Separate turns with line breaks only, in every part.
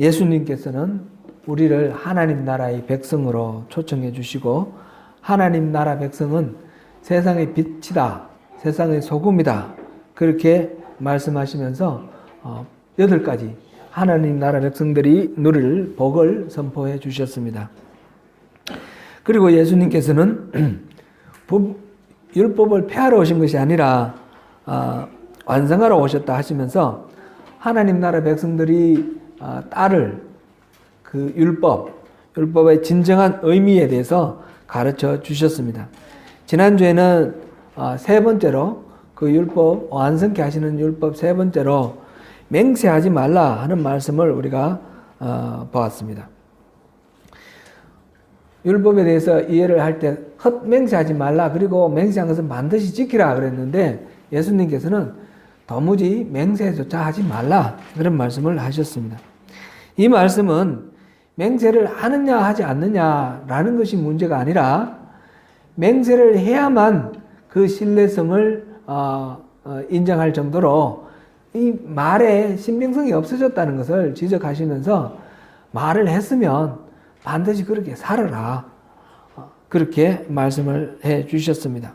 예수님께서는 우리를 하나님 나라의 백성으로 초청해 주시고 하나님 나라 백성은 세상의 빛이다, 세상의 소금이다 그렇게 말씀하시면서 8가지 하나님 나라 백성들이 누릴 복을 선포해 주셨습니다. 그리고 예수님께서는 율법을 폐하러 오신 것이 아니라 완성하러 오셨다 하시면서 하나님 나라 백성들이 따를 그 율법의 진정한 의미에 대해서 가르쳐 주셨습니다. 지난주에는 세 번째로 그 율법, 완성케 하시는 율법 세 번째로 맹세하지 말라 하는 말씀을 우리가 보았습니다. 율법에 대해서 이해를 할 때 헛맹세하지 말라, 그리고 맹세한 것은 반드시 지키라 그랬는데 예수님께서는 도무지 맹세조차 하지 말라 그런 말씀을 하셨습니다. 이 말씀은 맹세를 하느냐 하지 않느냐라는 것이 문제가 아니라 맹세를 해야만 그 신뢰성을 인정할 정도로 이 말에 신빙성이 없어졌다는 것을 지적하시면서 말을 했으면 반드시 그렇게 살아라 그렇게 말씀을 해 주셨습니다.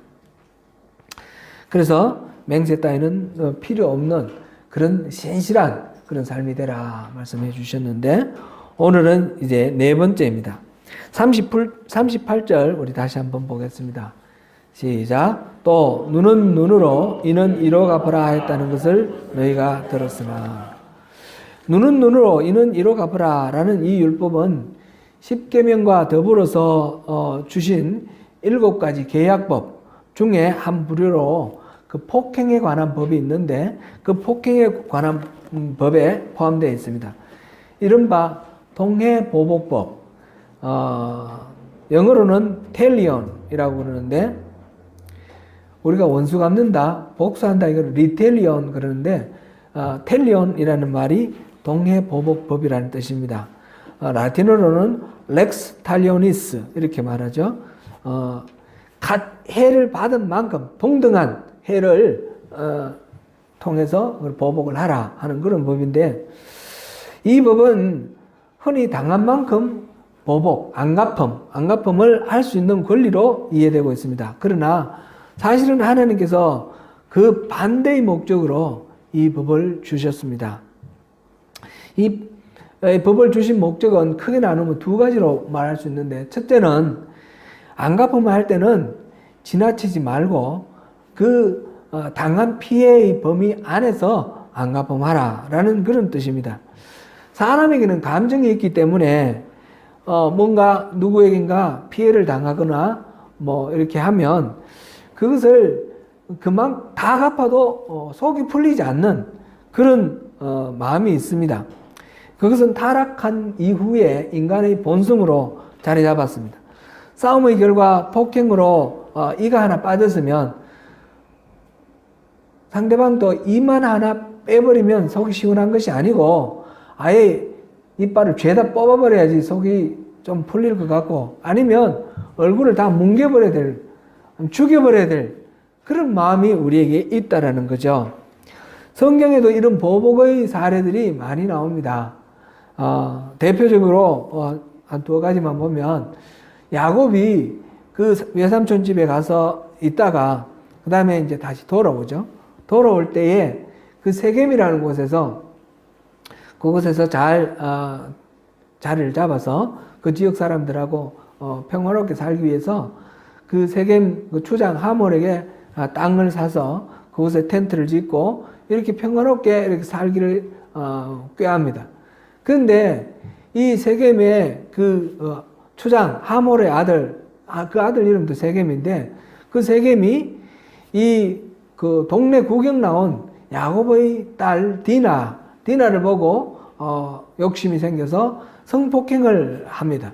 그래서 맹세 따위는 필요 없는 그런 신실한 그런 삶이 되라 말씀해 주셨는데 오늘은 이제 네 번째입니다. 38절 우리 다시 한번 보겠습니다. 시작. 또 눈은 눈으로 이는 이로 갚으라 했다는 것을 너희가 들었으나 눈은 눈으로 이는 이로 갚으라 라는 이 율법은 십계명과 더불어서 주신 7가지 계약법 중에 한 부류로 그 폭행에 관한 법이 있는데 그 폭행에 관한 법에 포함되어 있습니다. 이른바 동해보복법, 영어로는 텔리온이라고 그러는데 우리가 원수 갚는다, 복수한다 이걸 리텔리온 그러는데 텔리온이라는 말이 동해보복법이라는 뜻입니다. 라틴어로는 렉스 탈리오니스 이렇게 말하죠. 해를 받은 만큼 동등한 해를 통해서 보복을 하라 하는 그런 법인데 이 법은 흔히 당한 만큼 보복, 안갚음을 할 수 있는 권리로 이해되고 있습니다. 그러나 사실은 하나님께서 그 반대의 목적으로 이 법을 주셨습니다. 이 법을 주신 목적은 크게 나누면 2가지로 말할 수 있는데 첫째는 안갚음을 할 때는 지나치지 말고 그 당한 피해의 범위 안에서 안갚음하라 라는 그런 뜻입니다. 사람에게는 감정이 있기 때문에 뭔가 누구에겐가 피해를 당하거나 뭐 이렇게 하면 그것을 그만 다 갚아도 속이 풀리지 않는 그런 마음이 있습니다. 그것은 타락한 이후에 인간의 본성으로 자리 잡았습니다. 싸움의 결과 폭행으로 이가 하나 빠졌으면 상대방도 이만 하나 빼버리면 속이 시원한 것이 아니고 아예 이빨을 죄다 뽑아버려야지 속이 좀 풀릴 것 같고 아니면 얼굴을 다 뭉개버려야 될, 죽여버려야 될 그런 마음이 우리에게 있다라는 거죠. 성경에도 이런 보복의 사례들이 많이 나옵니다. 대표적으로 한 2가지만 보면 야곱이 그 외삼촌 집에 가서 있다가 그 다음에 이제 다시 돌아오죠. 돌아올 때에 그 세겜이라는 곳에서 그곳에서 자리를 잡아서 그 지역 사람들하고 평화롭게 살기 위해서 그 세겜 그 추장 하몰에게 땅을 사서 그곳에 텐트를 짓고 이렇게 평화롭게 이렇게 살기를 꾀합니다. 그런데 이 세겜의 그 추장 하몰의 아들, 그 아들 이름도 세겜인데 그 세겜이 이 그 동네 구경 나온 야곱의 딸 디나를 보고 욕심이 생겨서 성폭행을 합니다.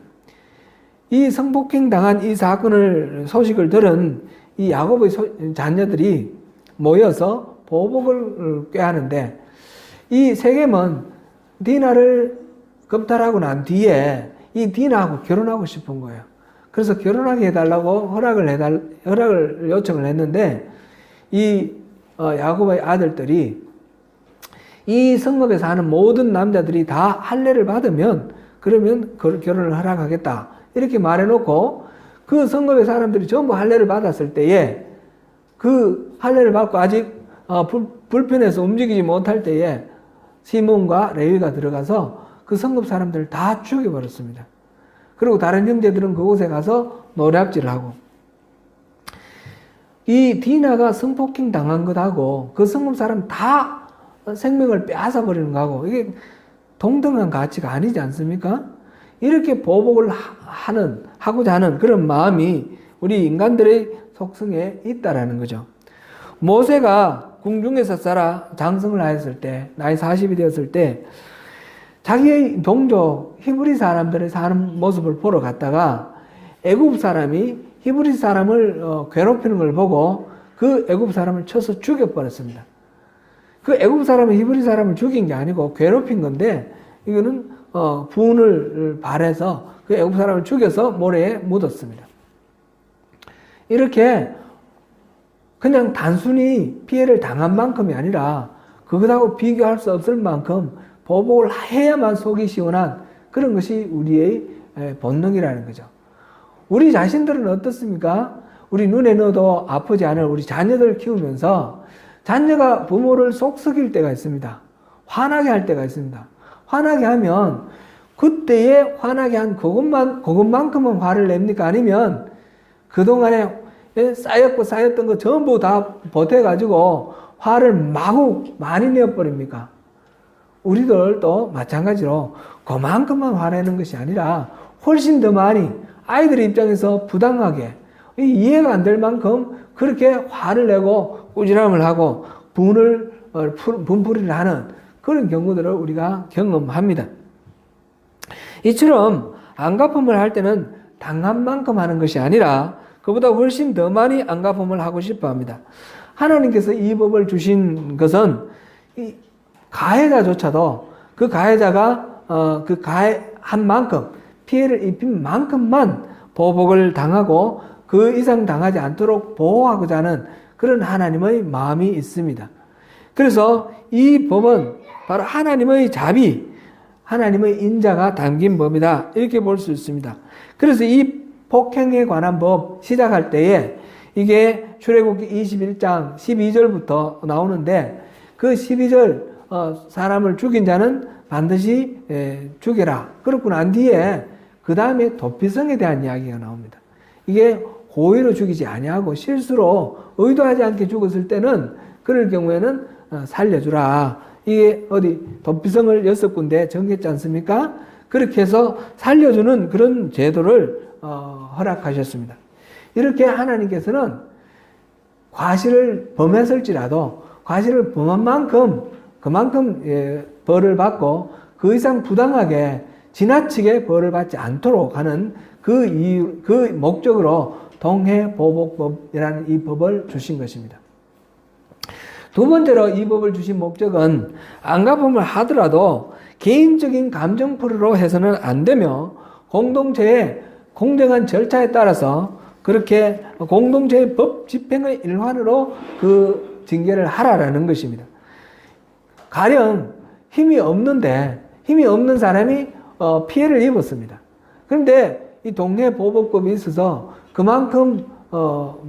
이 성폭행 당한 이 소식을 들은 이 야곱의 자녀들이 모여서 보복을 꾀하는데 이 세겜은 디나를 겁탈하고 난 뒤에 이 디나하고 결혼하고 싶은 거예요. 그래서 결혼하게 해달라고 허락을 요청을 했는데 이 야곱의 아들들이 이 성읍에 사는 모든 남자들이 다 할례를 받으면 그러면 결혼을 허락하겠다. 이렇게 말해놓고 그 성읍의 사람들이 전부 할례를 받았을 때에 그 할례를 받고 아직 불편해서 움직이지 못할 때에 시몬과 레위가 들어가서 그 성읍 사람들을 다 죽여버렸습니다. 그리고 다른 형제들은 그곳에 가서 노략질을 하고, 이 디나가 성폭행 당한 것하고 그 성읍 사람 다 생명을 빼앗아 버리는 거하고 이게 동등한 가치가 아니지 않습니까? 이렇게 보복을 하고자 하는 그런 마음이 우리 인간들의 속성에 있다라는 거죠. 모세가 궁중에서 살아 장성을 하였을 때, 나이 40이 되었을 때 자기의 동족 히브리 사람들의 사는 모습을 보러 갔다가 애굽 사람이 히브리 사람을 괴롭히는 걸 보고 그 애굽 사람을 쳐서 죽여버렸습니다. 그 애굽 사람은 히브리 사람을 죽인 게 아니고 괴롭힌 건데, 이거는 분을 발해서 그 애굽 사람을 죽여서 모래에 묻었습니다. 이렇게 그냥 단순히 피해를 당한 만큼이 아니라 그것하고 비교할 수 없을 만큼 보복을 해야만 속이 시원한 그런 것이 우리의 본능이라는 거죠. 우리 자신들은 어떻습니까? 우리 눈에 넣어도 아프지 않을 우리 자녀들을 키우면서 자녀가 부모를 속썩일 때가 있습니다. 화나게 할 때가 있습니다. 화나게 하면 그때에 화나게 한 그것만큼은 화를 냅니까? 아니면 그동안에 쌓였던 거 전부 다 보태가지고 화를 마구 많이 내어버립니까? 우리들도 마찬가지로 그만큼만 화내는 것이 아니라 훨씬 더 많이 아이들의 입장에서 부당하게 이해가 안 될 만큼 그렇게 화를 내고 꾸지람을 하고 분풀이를 하는 그런 경우들을 우리가 경험합니다. 이처럼 안갚음을 할 때는 당한 만큼 하는 것이 아니라 그보다 훨씬 더 많이 안갚음을 하고 싶어 합니다. 하나님께서 이 법을 주신 것은 이 가해자조차도 그 가해자가 그 가해한 만큼 피해를 입힌 만큼만 보복을 당하고 그 이상 당하지 않도록 보호하고자 하는 그런 하나님의 마음이 있습니다. 그래서 이 법은 바로 하나님의 자비, 하나님의 인자가 담긴 법이다. 이렇게 볼 수 있습니다. 그래서 이 폭행에 관한 법 시작할 때에 이게 출애굽기 21장 12절부터 나오는데 그 12절 사람을 죽인 자는 반드시 죽여라. 그렇고 난 뒤에 그 다음에 도피성에 대한 이야기가 나옵니다. 이게 고의로 죽이지 아니하고 실수로 의도하지 않게 죽었을 때는 그럴 경우에는 살려주라. 이게 어디 도피성을 6군데 정했지 않습니까? 그렇게 해서 살려주는 그런 제도를 허락하셨습니다. 이렇게 하나님께서는 과실을 범했을지라도 과실을 범한 만큼 그만큼 벌을 받고 그 이상 부당하게 지나치게 벌을 받지 않도록 하는 그 목적으로 동해보복법이라는 이 법을 주신 것입니다. 두 번째로 이 법을 주신 목적은 안갚음을 하더라도 개인적인 감정풀이로 해서는 안 되며 공동체의 공정한 절차에 따라서 그렇게 공동체의 법 집행의 일환으로 그 징계를 하라라는 것입니다. 가령 힘이 없는 사람이 피해를 입었습니다. 그런데 이 동해보복법이 있어서 그만큼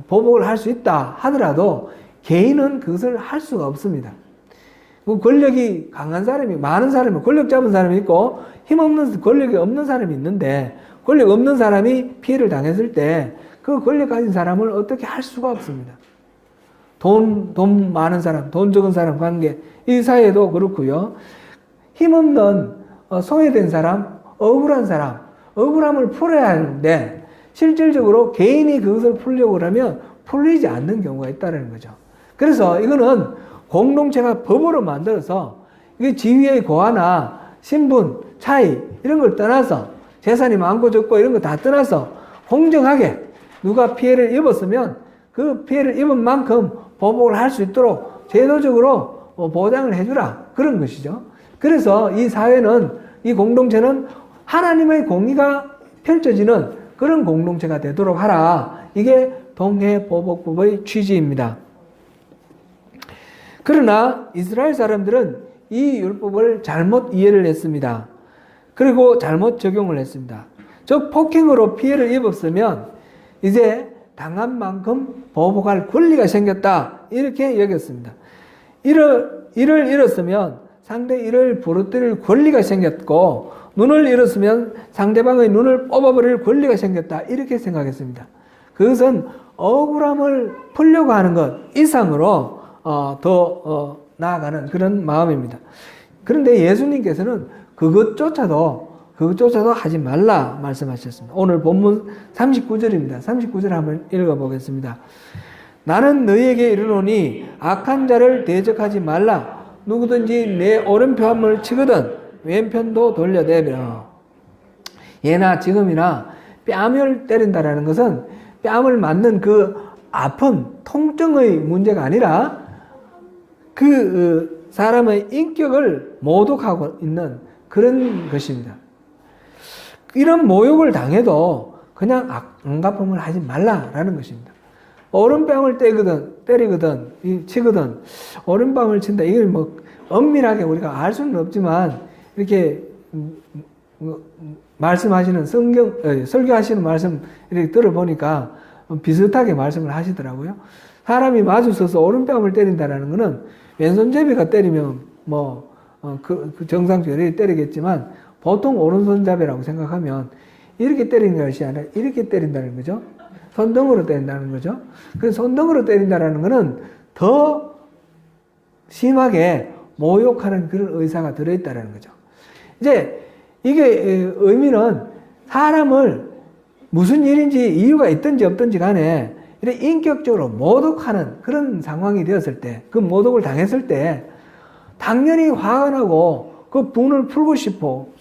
보복을 할 수 있다 하더라도 개인은 그것을 할 수가 없습니다. 권력이 강한 사람이, 많은 사람이, 권력 잡은 사람이 있고 힘없는, 권력이 없는 사람이 있는데 권력 없는 사람이 피해를 당했을 때 그 권력 가진 사람을 어떻게 할 수가 없습니다. 돈 많은 사람, 돈 적은 사람 관계, 이 사회도 그렇고요. 힘없는 소외된 사람, 억울한 사람, 억울함을 풀어야 하는데 실질적으로 개인이 그것을 풀려고 하면 풀리지 않는 경우가 있다는 거죠. 그래서 이거는 공동체가 법으로 만들어서 이게 지위의 고하나 신분, 차이 이런 걸 떠나서 재산이 많고 적고 이런 거 다 떠나서 공정하게 누가 피해를 입었으면 그 피해를 입은 만큼 보복을 할 수 있도록 제도적으로 보장을 해주라 그런 것이죠. 그래서 이 사회는, 이 공동체는 하나님의 공의가 펼쳐지는 그런 공동체가 되도록 하라. 이게 동해보복법의 취지입니다. 그러나 이스라엘 사람들은 이 율법을 잘못 이해를 했습니다. 그리고 잘못 적용을 했습니다. 즉 폭행으로 피해를 입었으면 이제 당한 만큼 보복할 권리가 생겼다, 이렇게 여겼습니다. 이를 잃었으면 상대 이를 부러뜨릴 권리가 생겼고, 눈을 잃었으면 상대방의 눈을 뽑아버릴 권리가 생겼다, 이렇게 생각했습니다. 그것은 억울함을 풀려고 하는 것 이상으로 더 나아가는 그런 마음입니다. 그런데 예수님께서는 그것조차도 하지 말라 말씀하셨습니다. 오늘 본문 39절입니다. 39절 한번 읽어보겠습니다. 나는 너희에게 이르노니 악한 자를 대적하지 말라. 누구든지 내 오른편을 치거든 왼편도 돌려대며. 예나 지금이나 뺨을 때린다라는 것은 뺨을 맞는 그 아픈 통증의 문제가 아니라 그 사람의 인격을 모독하고 있는 그런 것입니다. 이런 모욕을 당해도 그냥 안갚음을 하지 말라라는 것입니다. 오른뺨을 때리거든, 치거든, 오른뺨을 친다. 이걸 뭐 엄밀하게 우리가 알 수는 없지만 이렇게 말씀하시는 설교하시는 말씀 이렇게 들어보니까 비슷하게 말씀을 하시더라고요. 사람이 마주서서 오른뺨을 때린다라는 것은 왼손잡이가 때리면 그 정상적으로 때리겠지만 보통 오른손잡이라고 생각하면 이렇게 때리는 것이 아니라 이렇게 때린다는 거죠. 손등으로 때린다는 거죠. 그래서 손등으로 때린다는 것은 더 심하게 모욕하는 그런 의사가 들어있다는 거죠. 이제 이게 의미는 사람을 무슨 일인지 이유가 있든지 없든지 간에 이렇게 인격적으로 모독하는 그런 상황이 되었을 때, 그 모독을 당했을 때 당연히 화가 나고 그 분을 풀고 싶고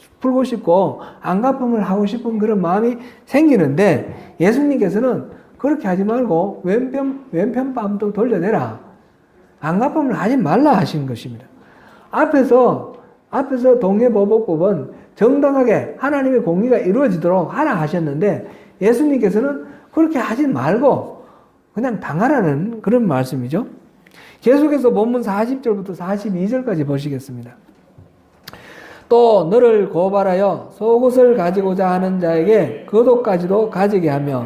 안갚음을 하고 싶은 그런 마음이 생기는데, 예수님께서는 그렇게 하지 말고 왼편 뺨도 돌려내라, 안갚음을 하지 말라 하신 것입니다. 앞에서 동해보복법은 정당하게 하나님의 공의가 이루어지도록 하라 하셨는데, 예수님께서는 그렇게 하지 말고 그냥 당하라는 그런 말씀이죠. 계속해서 본문 40절부터 42절까지 보시겠습니다. 또 너를 고발하여 속옷을 가지고자 하는 자에게 겉옷까지도 가지게 하며,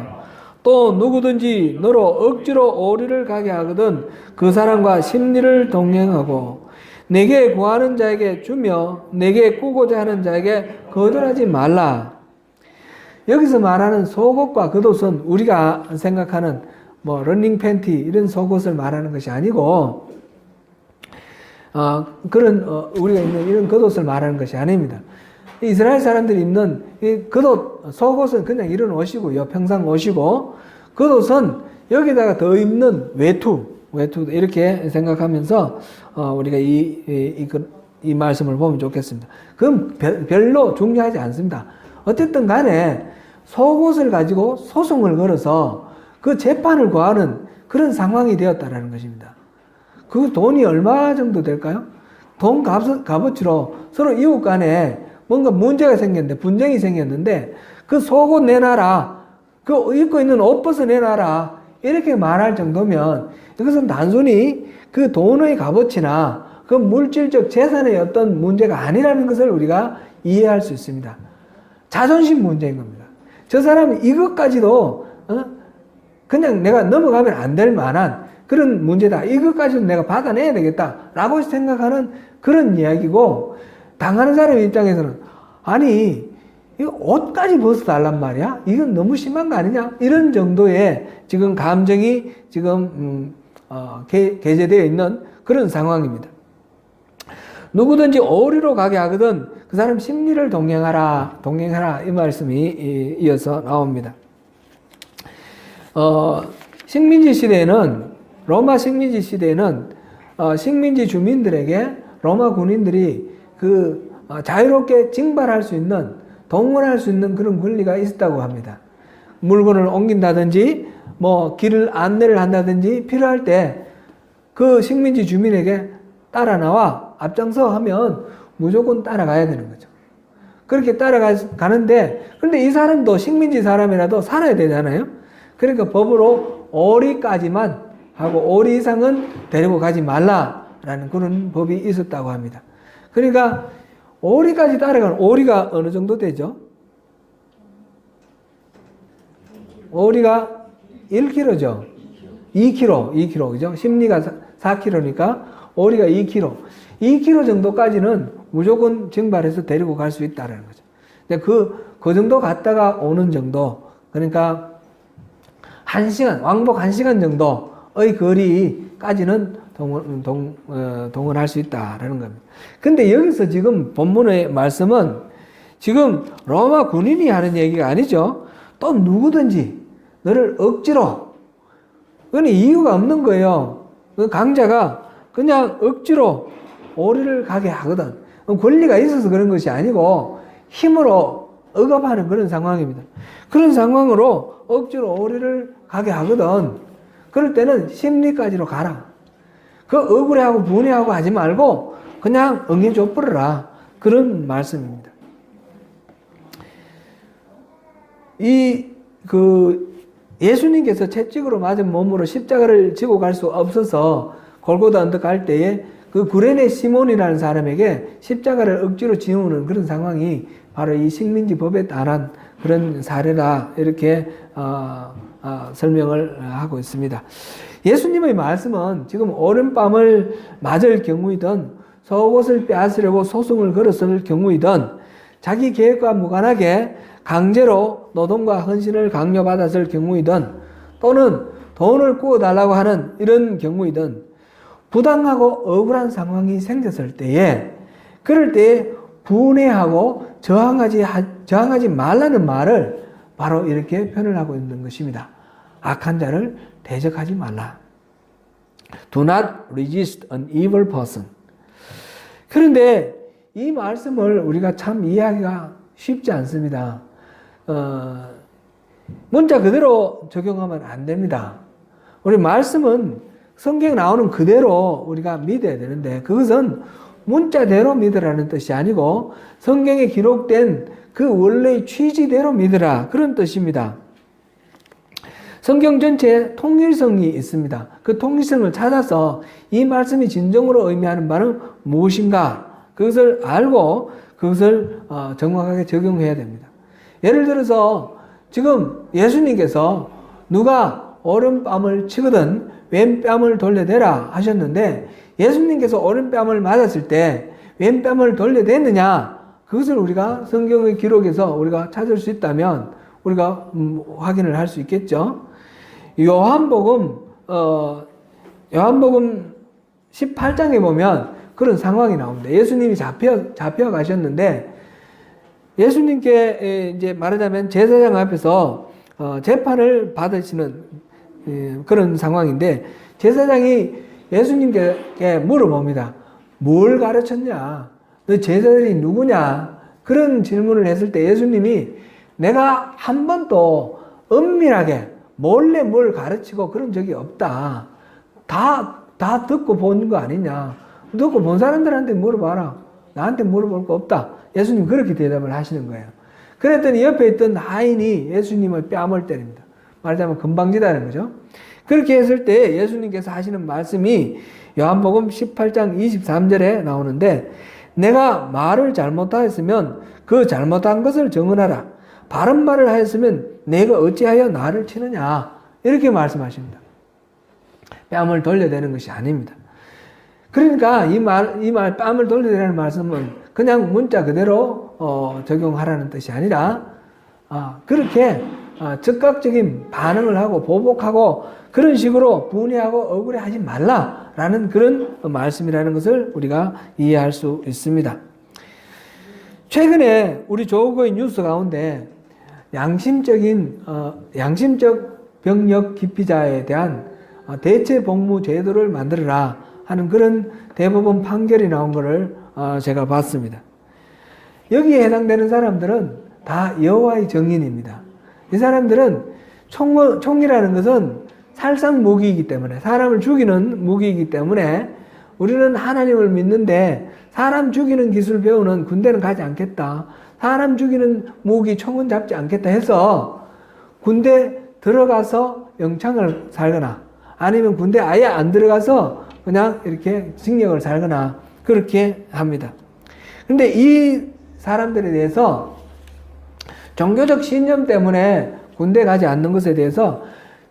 또 누구든지 너로 억지로 오리를 가게 하거든 그 사람과 심리를 동행하고, 내게 구하는 자에게 주며 내게 꾸고자 하는 자에게 거절하지 말라. 여기서 말하는 속옷과 겉옷은 우리가 생각하는 러닝 팬티 이런 속옷을 말하는 것이 아니고, 우리가 입는 이런 겉옷을 말하는 것이 아닙니다. 이스라엘 사람들이 입는 이 겉옷, 속옷은 그냥 이런 옷이고요. 평상 옷이고, 겉옷은 여기다가 더 입는 외투 이렇게 생각하면서 우리가 이 말씀을 보면 좋겠습니다. 그건 별로 중요하지 않습니다. 어쨌든 간에 속옷을 가지고 소송을 걸어서 그 재판을 구하는 그런 상황이 되었다라는 것입니다. 그 돈이 얼마 정도 될까요? 돈 값어치로 서로 이웃 간에 뭔가 문제가 생겼는데, 분쟁이 생겼는데, 그 속옷 내놔라, 그 입고 있는 옷 벗어내놔라, 이렇게 말할 정도면 이것은 단순히 그 돈의 값어치나 그 물질적 재산의 어떤 문제가 아니라는 것을 우리가 이해할 수 있습니다. 자존심 문제인 겁니다. 저 사람이 이것까지도 그냥 내가 넘어가면 안 될 만한 그런 문제다, 이것까지도 내가 받아내야 되겠다라고 생각하는 그런 이야기고, 당하는 사람 입장에서는 아니 이거 옷까지 벗어달란 말이야? 이건 너무 심한 거 아니냐? 이런 정도의 지금 감정이 지금 게재되어 있는 그런 상황입니다. 누구든지 오리로 가게 하거든 그 사람 심리를 동행하라 이 말씀이 이어서 나옵니다. 식민지 시대에는, 로마 식민지 시대에는 식민지 주민들에게 로마 군인들이 그 자유롭게 징발할 수 있는, 동원할 수 있는 그런 권리가 있었다고 합니다. 물건을 옮긴다든지 길을 안내를 한다든지 필요할 때 그 식민지 주민에게 따라 나와 앞장서 하면 무조건 따라가야 되는 거죠. 그렇게 따라가는데, 그런데 이 사람도 식민지 사람이라도 살아야 되잖아요. 그러니까 법으로 오리까지만 하고 오리 이상은 데리고 가지 말라라는 그런 법이 있었다고 합니다. 그러니까 오리까지 따라가는, 오리가 어느 정도 되죠? 오리가 1kg죠. 2kg, 그죠? 심리가 4kg니까 오리가 2kg. 2kg 정도까지는 무조건 증발해서 데리고 갈 수 있다는 거죠. 근데 그 정도 갔다가 오는 정도, 그러니까 1시간, 왕복 1시간 정도의 거리까지는 동원할 수 있다라는 겁니다. 근데 여기서 지금 본문의 말씀은 지금 로마 군인이 하는 얘기가 아니죠. 또 누구든지 너를 억지로, 그건 이유가 없는 거예요. 그 강자가 그냥 억지로 오리를 가게 하거든. 권리가 있어서 그런 것이 아니고 힘으로 억압하는 그런 상황입니다. 그런 상황으로 억지로 오리를 가게 하거든. 그럴 때는 심리까지로 가라. 그 억울해하고 분해하고 하지 말고 그냥 응해 줘버려라. 그런 말씀입니다. 예수님께서 채찍으로 맞은 몸으로 십자가를 지고 갈 수 없어서 골고다 언덕 갈 때에 그 구레네 시몬이라는 사람에게 십자가를 억지로 지우는 그런 상황이 바로 이 식민지 법에 따른 그런 사례다. 이렇게 설명을 하고 있습니다. 예수님의 말씀은 지금 오른밤을 맞을 경우이든 속옷을 빼앗으려고 소송을 걸었을 경우이든 자기 계획과 무관하게 강제로 노동과 헌신을 강요받았을 경우이든 또는 돈을 구워달라고 하는 이런 경우이든 부당하고 억울한 상황이 생겼을 때에 그럴 때에 분해하고 저항하지 말라는 말을 바로 이렇게 표현을 하고 있는 것입니다. 악한 자를 대적하지 말라. Do not resist an evil person. 그런데 이 말씀을 우리가 참 이해하기가 쉽지 않습니다. 문자 그대로 적용하면 안 됩니다. 우리 말씀은 성경에 나오는 그대로 우리가 믿어야 되는데 그것은 문자대로 믿으라는 뜻이 아니고 성경에 기록된 그 원래의 취지대로 믿으라 그런 뜻입니다. 성경 전체에 통일성이 있습니다. 그 통일성을 찾아서 이 말씀이 진정으로 의미하는 바는 무엇인가 그것을 알고 그것을 정확하게 적용해야 됩니다. 예를 들어서 지금 예수님께서 누가 오른뺨을 치거든 왼뺨을 돌려대라 하셨는데 예수님께서 오른뺨을 맞았을 때 왼뺨을 돌려댔느냐 그것을 우리가 성경의 기록에서 우리가 찾을 수 있다면 우리가 확인을 할 수 있겠죠. 요한복음 18장에 보면 그런 상황이 나옵니다. 예수님이 잡혀 가셨는데 예수님께 이제 말하자면 제사장 앞에서 재판을 받으시는 그런 상황인데 제사장이 예수님께 물어봅니다. 뭘 가르쳤냐? 너 제자들이 누구냐? 그런 질문을 했을 때 예수님이 내가 한 번도 은밀하게 몰래 뭘 가르치고 그런 적이 없다. 다 듣고 본 거 아니냐? 듣고 본 사람들한테 물어봐라. 나한테 물어볼 거 없다. 예수님 그렇게 대답을 하시는 거예요. 그랬더니 옆에 있던 하인이 예수님의 뺨을 때립니다. 말하자면 금방지다는 거죠. 그렇게 했을 때 예수님께서 하시는 말씀이 요한복음 18장 23절에 나오는데 내가 말을 잘못하였으면 그 잘못한 것을 정언하라. 바른 말을 하였으면 내가 어찌하여 나를 치느냐. 이렇게 말씀하십니다. 뺨을 돌려대는 것이 아닙니다. 그러니까 이 말 뺨을 돌려대라는 말씀은 그냥 문자 그대로 적용하라는 뜻이 아니라 그렇게 즉각적인 반응을 하고 보복하고 그런 식으로 분해하고 억울해하지 말라라는 그런 말씀이라는 것을 우리가 이해할 수 있습니다. 최근에 우리 조국의 뉴스 가운데 양심적 병력 기피자에 대한 대체 복무 제도를 만들어라 하는 그런 대법원 판결이 나온 것을 제가 봤습니다. 여기에 해당되는 사람들은 다 여호와의 증인입니다. 이 사람들은 총이라는 것은 살상 무기이기 때문에 사람을 죽이는 무기이기 때문에 우리는 하나님을 믿는데 사람 죽이는 기술 배우는 군대는 가지 않겠다. 사람 죽이는 무기 총은 잡지 않겠다 해서 군대 들어가서 영창을 살거나 아니면 군대 아예 안 들어가서 그냥 이렇게 징역을 살거나 그렇게 합니다. 근데 이 사람들에 대해서 종교적 신념 때문에 군대 가지 않는 것에 대해서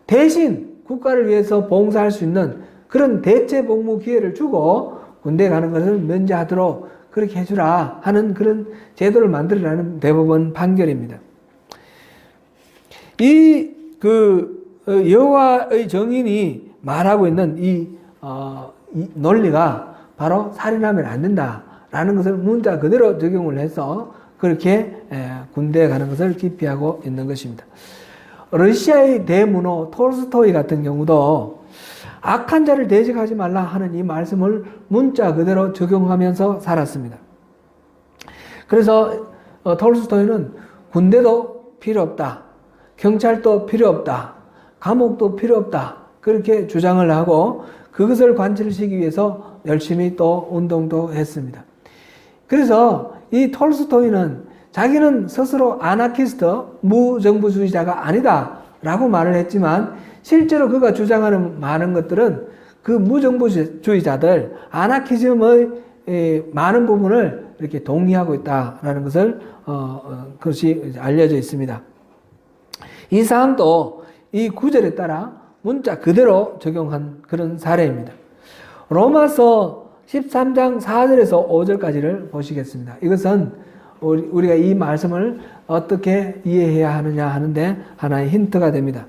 대신 국가를 위해서 봉사할 수 있는 그런 대체 복무 기회를 주고 군대 가는 것을 면제하도록 그렇게 해주라 하는 그런 제도를 만들어라는 대법원 판결입니다. 이 여호와의 정인이 말하고 있는 이 논리가 바로 살인하면 안 된다라는 것을 문자 그대로 적용을 해서 그렇게 군대에 가는 것을 기피하고 있는 것입니다. 러시아의 대문호 톨스토이 같은 경우도 악한 자를 대적하지 말라 하는 이 말씀을 문자 그대로 적용하면서 살았습니다. 그래서 톨스토이는 군대도 필요 없다, 경찰도 필요 없다, 감옥도 필요 없다 그렇게 주장을 하고 그것을 관철시키기 위해서 열심히 또 운동도 했습니다. 그래서 이 톨스토이는 자기는 스스로 아나키스트, 무정부주의자가 아니다 라고 말을 했지만 실제로 그가 주장하는 많은 것들은 그 무정부주의자들, 아나키즘의 많은 부분을 이렇게 동의하고 있다라는 것을 그것이 알려져 있습니다. 이 사항도 이 구절에 따라 문자 그대로 적용한 그런 사례입니다. 로마서 13장 4절에서 5절까지를 보시겠습니다. 이것은 우리가 이 말씀을 어떻게 이해해야 하느냐 하는데 하나의 힌트가 됩니다.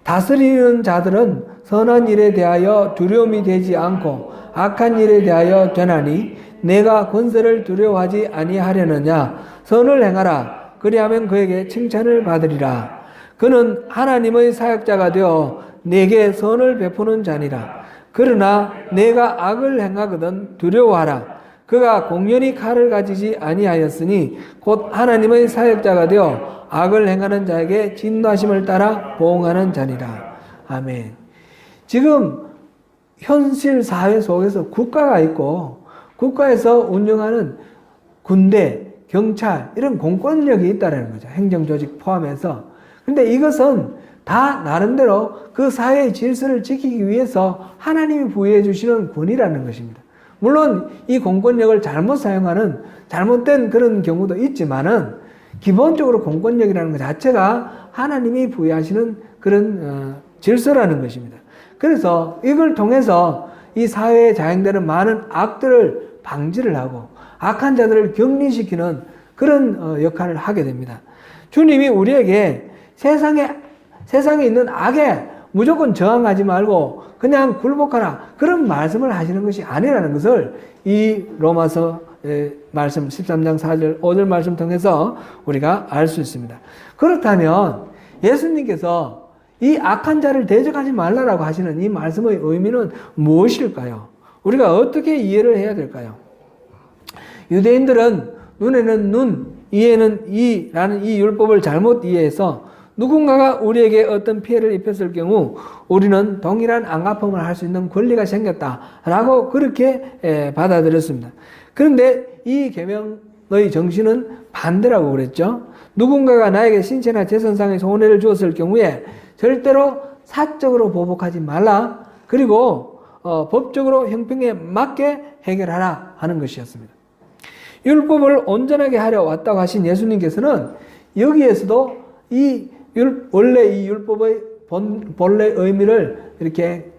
다스리는 자들은 선한 일에 대하여 두려움이 되지 않고 악한 일에 대하여 되나니 내가 권세를 두려워하지 아니하려느냐. 선을 행하라. 그리하면 그에게 칭찬을 받으리라. 그는 하나님의 사역자가 되어 내게 선을 베푸는 자니라. 그러나 내가 악을 행하거든 두려워하라. 그가 공연히 칼을 가지지 아니하였으니 곧 하나님의 사역자가 되어 악을 행하는 자에게 진노하심을 따라 보응하는 자니라. 아멘. 지금 현실 사회 속에서 국가가 있고 국가에서 운영하는 군대, 경찰 이런 공권력이 있다는 거죠. 행정조직 포함해서. 근데 이것은 다 나름대로 그 사회의 질서를 지키기 위해서 하나님이 부여해 주시는 권위라는 것입니다. 물론 이 공권력을 잘못 사용하는 잘못된 그런 경우도 있지만은 기본적으로 공권력이라는 것 자체가 하나님이 부여하시는 그런 질서라는 것입니다. 그래서 이걸 통해서 이 사회에 자행되는 많은 악들을 방지를 하고 악한 자들을 격리시키는 그런 역할을 하게 됩니다. 주님이 우리에게 세상에 있는 악에 무조건 저항하지 말고 그냥 굴복하라 그런 말씀을 하시는 것이 아니라는 것을 이 로마서 말씀 13장 4절 5절 말씀 통해서 우리가 알 수 있습니다. 그렇다면 예수님께서 이 악한 자를 대적하지 말라라고 하시는 이 말씀의 의미는 무엇일까요? 우리가 어떻게 이해를 해야 될까요? 유대인들은 눈에는 눈, 이에는 이라는 이 율법을 잘못 이해해서 누군가가 우리에게 어떤 피해를 입혔을 경우 우리는 동일한 안갚음을 할 수 있는 권리가 생겼다라고 그렇게 받아들였습니다. 그런데 이 계명의 정신은 반대라고 그랬죠. 누군가가 나에게 신체나 재산상의 손해를 주었을 경우에 절대로 사적으로 보복하지 말라. 그리고 법적으로 형평에 맞게 해결하라 하는 것이었습니다. 율법을 온전하게 하려 왔다고 하신 예수님께서는 여기에서도 원래 이 율법의 본래 의미를 이렇게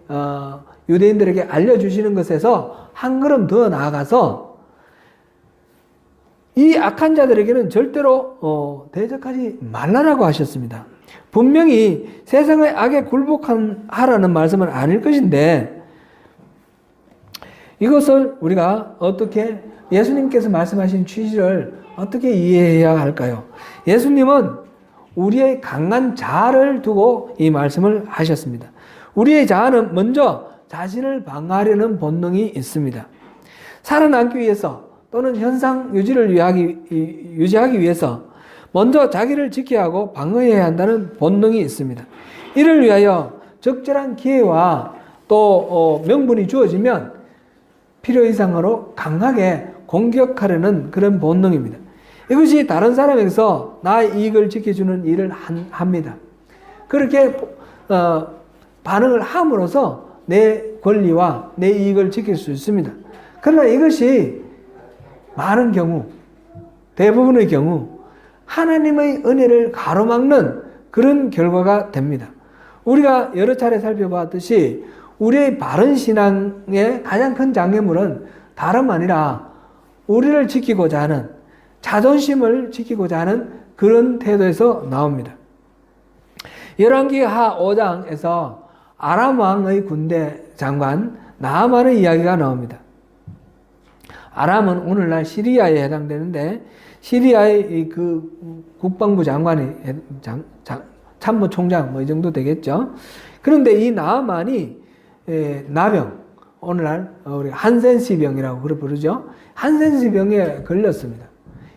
유대인들에게 알려주시는 것에서 한 걸음 더 나아가서 이 악한 자들에게는 절대로 대적하지 말라라고 하셨습니다. 분명히 세상의 악에 굴복하라는 말씀은 아닐 것인데 이것을 우리가 어떻게 예수님께서 말씀하신 취지를 어떻게 이해해야 할까요? 예수님은 우리의 강한 자아를 두고 이 말씀을 하셨습니다. 우리의 자아는 먼저 자신을 방어하려는 본능이 있습니다. 살아남기 위해서 또는 현상 유지를 유지하기 위해서 먼저 자기를 지켜야 하고 방어해야 한다는 본능이 있습니다. 이를 위하여 적절한 기회와 또 명분이 주어지면 필요 이상으로 강하게 공격하려는 그런 본능입니다. 이것이 다른 사람에게서 나의 이익을 지켜주는 일을 합니다. 그렇게 반응을 함으로써 내 권리와 내 이익을 지킬 수 있습니다. 그러나 이것이 많은 경우, 대부분의 경우 하나님의 은혜를 가로막는 그런 결과가 됩니다. 우리가 여러 차례 살펴봤듯이 우리의 바른 신앙의 가장 큰 장애물은 다름 아니라 우리를 지키고자 하는, 자존심을 지키고자 하는 그런 태도에서 나옵니다. 열왕기하 5장에서 아람 왕의 군대 장관 나아만의 이야기가 나옵니다. 아람은 오늘날 시리아에 해당되는데, 시리아의 그 국방부 장관이 참모총장 이 정도 되겠죠. 그런데 이 나아만이 나병, 오늘날 우리 한센시병이라고 부르죠. 한센시병에 걸렸습니다.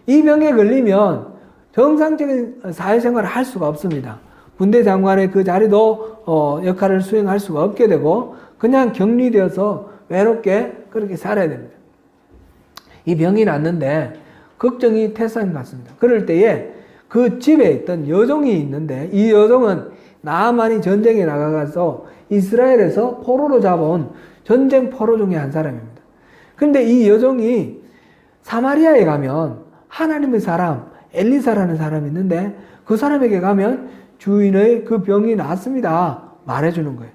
이 병에 걸리면 정상적인 사회생활을 할 수가 없습니다. 군대 장관의 그 자리도 역할을 수행할 수가 없게 되고 그냥 격리되어서 외롭게 그렇게 살아야 됩니다. 이 병이 났는데 걱정이 태산 같습니다. 그럴 때에 그 집에 있던 여종이 있는데, 이 여종은 나아만이 전쟁에 나가서 이스라엘에서 포로로 잡아온 전쟁 포로 중에 한 사람입니다. 그런데 이 여종이 사마리아에 가면 하나님의 사람 엘리사라는 사람이 있는데, 그 사람에게 가면 주인의 그 병이 낫습니다 말해주는 거예요.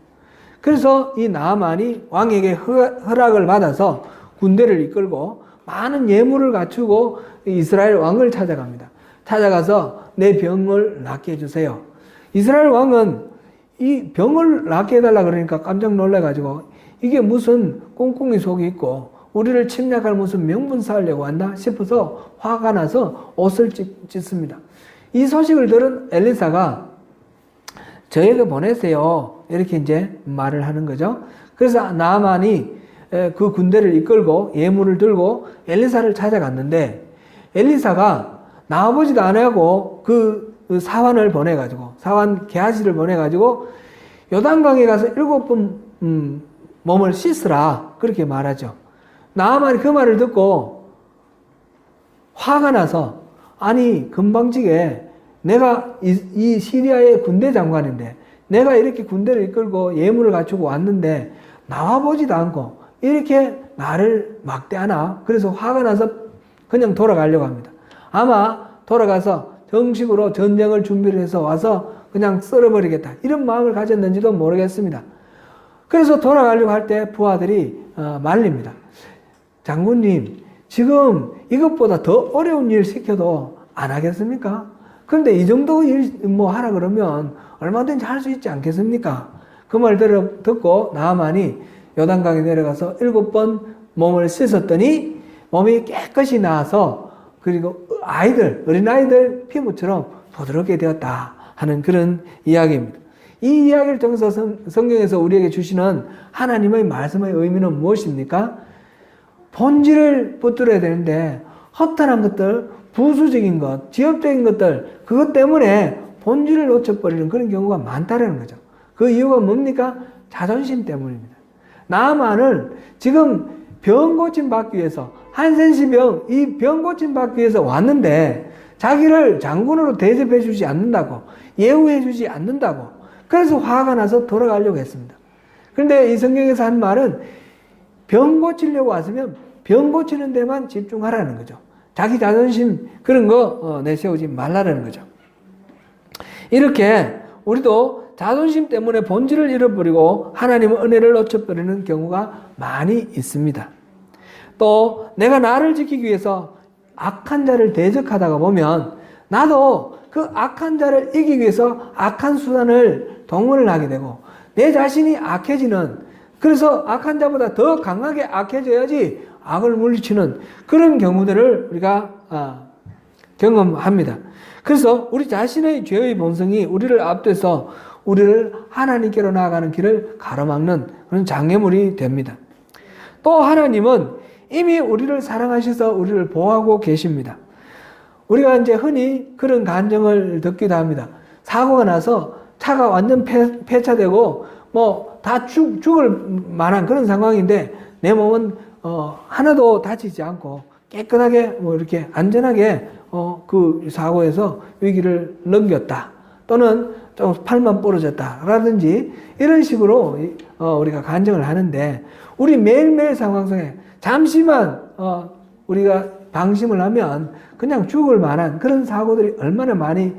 그래서 이 나아만이 왕에게 허락을 받아서 군대를 이끌고 많은 예물을 갖추고 이스라엘 왕을 찾아갑니다. 찾아가서 내 병을 낫게 해주세요. 이스라엘 왕은 이 병을 낫게 해달라 그러니까 깜짝 놀라가지고 이게 무슨 꽁꽁이 속이 있고 우리를 침략할 무슨 명분 쌓으려고 한다 싶어서 화가 나서 옷을 찢습니다. 이 소식을 들은 엘리사가 저에게 보내세요 이렇게 이제 말을 하는 거죠. 그래서 나아만이 그 군대를 이끌고 예물을 들고 엘리사를 찾아갔는데, 엘리사가 나와보지도 않고 그 사환을 보내가지고, 사환 게하시를 보내가지고 요단강에 가서 7번 몸을 씻으라 그렇게 말하죠. 나아만이 그 말을 듣고 화가 나서, 아니 금방지게 내가 이 시리아의 군대 장관인데 내가 이렇게 군대를 이끌고 예물을 갖추고 왔는데 나와보지도 않고 이렇게 나를 막대하나? 그래서 화가 나서 그냥 돌아가려고 합니다. 아마 돌아가서 정식으로 전쟁을 준비를 해서 와서 그냥 썰어버리겠다 이런 마음을 가졌는지도 모르겠습니다. 그래서 돌아가려고 할 때 부하들이 말립니다. 장군님, 지금 이것보다 더 어려운 일 시켜도 안 하겠습니까? 그런데 이 정도 일 하라 그러면 얼마든지 할 수 있지 않겠습니까? 그 말 듣고 나아만이 요단강에 내려가서 7번 몸을 씻었더니 몸이 깨끗이 나아서, 그리고 어린아이들 피부처럼 부드럽게 되었다 하는 그런 이야기입니다. 이 이야기를 통해서 성경에서 우리에게 주시는 하나님의 말씀의 의미는 무엇입니까? 본질을 붙들어야 되는데 허탄한 것들, 부수적인 것, 지엽적인 것들, 그것 때문에 본질을 놓쳐버리는 그런 경우가 많다는 거죠. 그 이유가 뭡니까? 자존심 때문입니다. 나아만은 지금 병 고침 받기 위해서, 한센시병, 이 병 고침 받기 위해서 왔는데 자기를 장군으로 대접해 주지 않는다고, 예우해 주지 않는다고, 그래서 화가 나서 돌아가려고 했습니다. 그런데 이 성경에서 한 말은 병 고치려고 왔으면 병 고치는 데만 집중하라는 거죠. 자기 자존심 그런 거 내세우지 말라는 거죠. 이렇게 우리도 자존심 때문에 본질을 잃어버리고 하나님의 은혜를 놓쳐버리는 경우가 많이 있습니다. 또 내가 나를 지키기 위해서 악한 자를 대적하다가 보면 나도 그 악한 자를 이기기 위해서 악한 수단을 동원을 하게 되고 내 자신이 악해지는, 그래서 악한 자보다 더 강하게 악해져야지 악을 물리치는 그런 경우들을 우리가 경험합니다. 그래서 우리 자신의 죄의 본성이 우리를 앞대서 우리를 하나님께로 나아가는 길을 가로막는 그런 장애물이 됩니다. 또 하나님은 이미 우리를 사랑하셔서 우리를 보호하고 계십니다. 우리가 이제 흔히 그런 간증을 듣기도 합니다. 사고가 나서 차가 완전 폐차되고 다 죽을 만한 그런 상황인데 내 몸은 하나도 다치지 않고 깨끗하게 이렇게 안전하게 그 사고에서 위기를 넘겼다. 또는 좀 팔만 부러졌다라든지 이런 식으로 우리가 간증을 하는데, 우리 매일매일 상황 속에 잠시만 우리가 방심을 하면 그냥 죽을 만한 그런 사고들이 얼마나 많이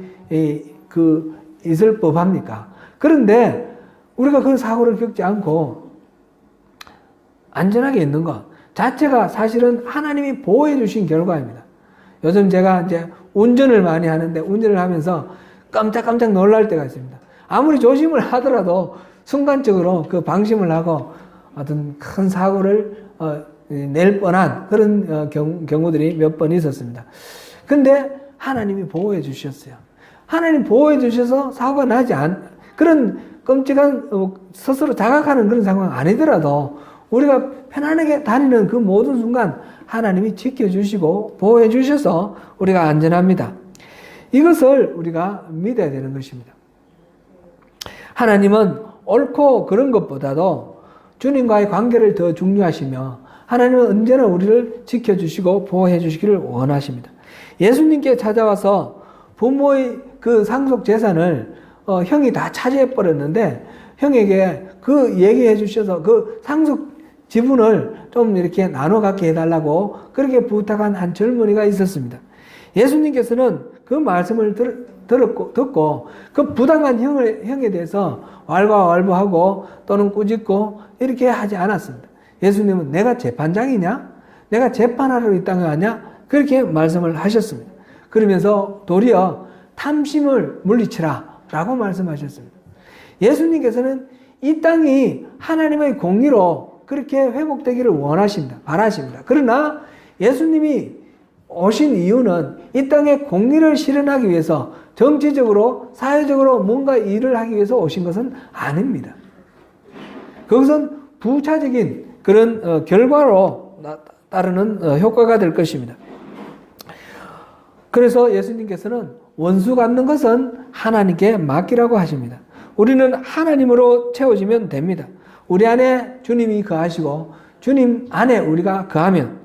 있을 법합니까? 그런데 우리가 그 사고를 겪지 않고 안전하게 있는 것 자체가 사실은 하나님이 보호해 주신 결과입니다. 요즘 제가 이제 운전을 많이 하는데 운전을 하면서 깜짝깜짝 놀랄 때가 있습니다. 아무리 조심을 하더라도 순간적으로 그 방심을 하고 어떤 큰 사고를 낼 뻔한 그런 경우들이 몇 번 있었습니다. 근데 하나님이 보호해 주셨어요. 하나님 보호해 주셔서 사고가 나지 그런 끔찍한 스스로 자각하는 그런 상황 아니더라도 우리가 편안하게 다니는 그 모든 순간 하나님이 지켜주시고 보호해 주셔서 우리가 안전합니다. 이것을 우리가 믿어야 되는 것입니다. 하나님은 옳고 그런 것보다도 주님과의 관계를 더 중요하시며 하나님은 언제나 우리를 지켜주시고 보호해 주시기를 원하십니다. 예수님께 찾아와서 부모의 그 상속 재산을 형이 다 차지해 버렸는데 형에게 그 얘기해 주셔서 그 상속 지분을 좀 이렇게 나눠 갖게 해달라고 그렇게 부탁한 한 젊은이가 있었습니다. 예수님께서는 그 말씀을 듣고 그 부당한 형에 대해서 왈가왈부하고 또는 꾸짖고 이렇게 하지 않았습니다. 예수님은 내가 재판장이냐? 내가 재판하러 이 땅에 왔냐? 그렇게 말씀을 하셨습니다. 그러면서 도리어 탐심을 물리치라 라고 말씀하셨습니다. 예수님께서는 이 땅이 하나님의 공의로 그렇게 회복되기를 원하십니다. 바라십니다. 그러나 예수님이 오신 이유는 이 땅에 공의를 실현하기 위해서 정치적으로 사회적으로 뭔가 일을 하기 위해서 오신 것은 아닙니다. 그것은 부차적인 그런 결과로 따르는 효과가 될 것입니다. 그래서 예수님께서는 원수 갚는 것은 하나님께 맡기라고 하십니다. 우리는 하나님으로 채워지면 됩니다. 우리 안에 주님이 거하시고 주님 안에 우리가 거하면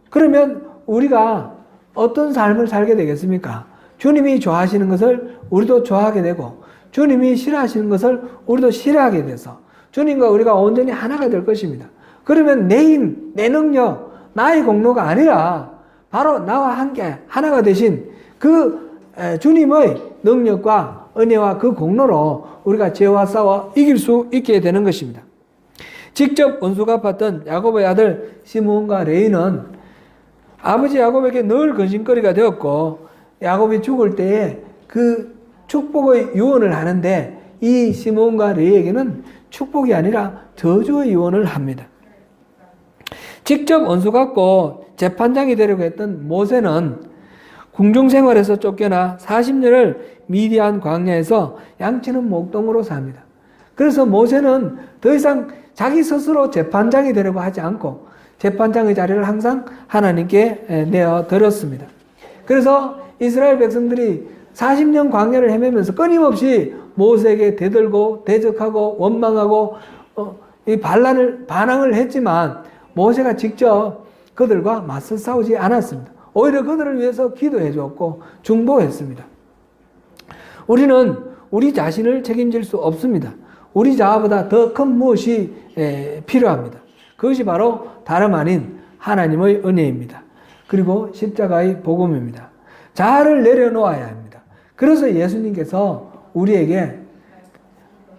그러면 우리가 어떤 삶을 살게 되겠습니까? 주님이 좋아하시는 것을 우리도 좋아하게 되고 주님이 싫어하시는 것을 우리도 싫어하게 돼서 주님과 우리가 온전히 하나가 될 것입니다. 그러면 내 힘, 내 능력, 나의 공로가 아니라 바로 나와 함께 하나가 되신 그 주님의 능력과 은혜와 그 공로로 우리가 죄와 싸워 이길 수 있게 되는 것입니다. 직접 원수 갚았던 야곱의 아들 시므온과 레위는 아버지 야곱에게 늘 근심거리가 되었고 야곱이 죽을 때에 그 축복의 유언을 하는데 이 시므온과 레위에게는 축복이 아니라 저주의 유언을 합니다. 직접 원수 갚고 재판장이 되려고 했던 모세는 궁중생활에서 쫓겨나 40년을 미디안 광야에서 양치는 목동으로 삽니다. 그래서 모세는 더 이상 자기 스스로 재판장이 되려고 하지 않고 재판장의 자리를 항상 하나님께 내어드렸습니다. 그래서 이스라엘 백성들이 40년 광야를 헤매면서 끊임없이 모세에게 대들고 대적하고 원망하고 반항을 했지만 모세가 직접 그들과 맞서 싸우지 않았습니다. 오히려 그들을 위해서 기도해 주었고 중보했습니다. 우리는 우리 자신을 책임질 수 없습니다. 우리 자아보다 더 큰 무엇이 필요합니다. 그것이 바로 다름 아닌 하나님의 은혜입니다. 그리고 십자가의 복음입니다. 자아를 내려놓아야 합니다. 그래서 예수님께서 우리에게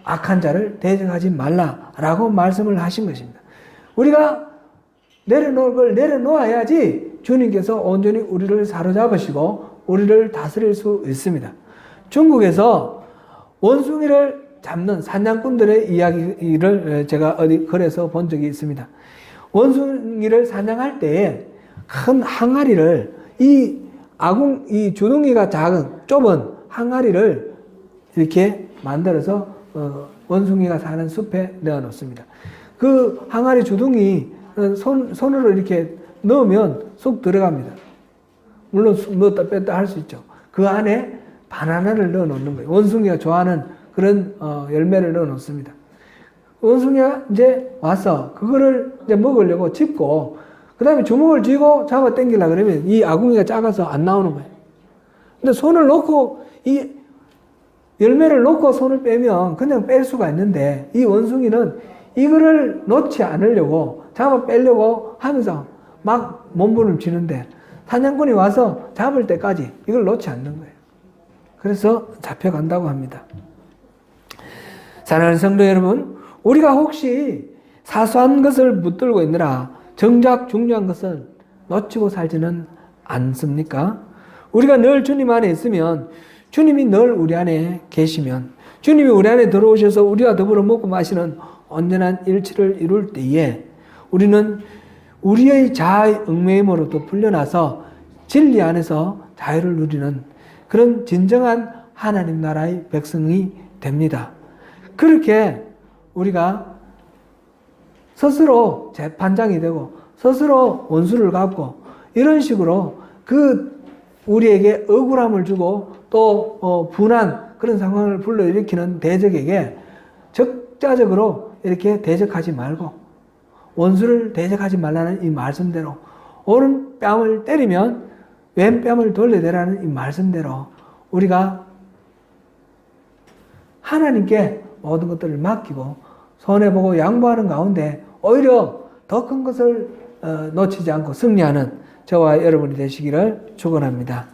악한 자를 대적하지 말라라고 말씀을 하신 것입니다. 우리가 내려놓을 걸 내려놓아야지 주님께서 온전히 우리를 사로잡으시고 우리를 다스릴 수 있습니다. 중국에서 원숭이를 잡는 사냥꾼들의 이야기를 제가 어디 글에서 본 적이 있습니다. 원숭이를 사냥할 때에 큰 항아리를 이 주둥이가 작은 좁은 항아리를 이렇게 만들어서 원숭이가 사는 숲에 넣어 놓습니다. 그 항아리 주둥이 손으로 이렇게 넣으면 쏙 들어갑니다. 물론 넣었다 뺐다 할 수 있죠. 그 안에 바나나를 넣어 놓는 거예요. 원숭이가 좋아하는 그런 열매를 넣어 놓습니다. 원숭이가 이제 와서 그거를 이제 먹으려고 짚고 그 다음에 주먹을 쥐고 잡아 당기려고 그러면 이 아궁이가 작아서 안 나오는 거예요. 근데 손을 놓고 이 열매를 놓고 손을 빼면 그냥 뺄 수가 있는데 이 원숭이는 이거를 놓지 않으려고 잡아 빼려고 하면서 막 몸부림치는데 사냥꾼이 와서 잡을 때까지 이걸 놓지 않는 거예요. 그래서 잡혀간다고 합니다. 사랑하는 성도 여러분, 우리가 혹시 사소한 것을 붙들고 있느라 정작 중요한 것을 놓치고 살지는 않습니까? 우리가 늘 주님 안에 있으면, 주님이 늘 우리 안에 계시면, 주님이 우리 안에 들어오셔서 우리와 더불어 먹고 마시는 온전한 일치를 이룰 때에 우리는 우리의 자아의 얽매임으로부터 풀려나서 진리 안에서 자유를 누리는 그런 진정한 하나님 나라의 백성이 됩니다. 그렇게 우리가 스스로 재판장이 되고 스스로 원수를 갚고 이런 식으로 우리에게 억울함을 주고 또 분한 그런 상황을 불러일으키는 대적에게 적자적으로 이렇게 대적하지 말고 원수를 대적하지 말라는 이 말씀대로 오른 뺨을 때리면 왼 뺨을 돌려대라는 이 말씀대로 우리가 하나님께 모든 것들을 맡기고 손해보고 양보하는 가운데 오히려 더 큰 것을 놓치지 않고 승리하는 저와 여러분이 되시기를 축원합니다.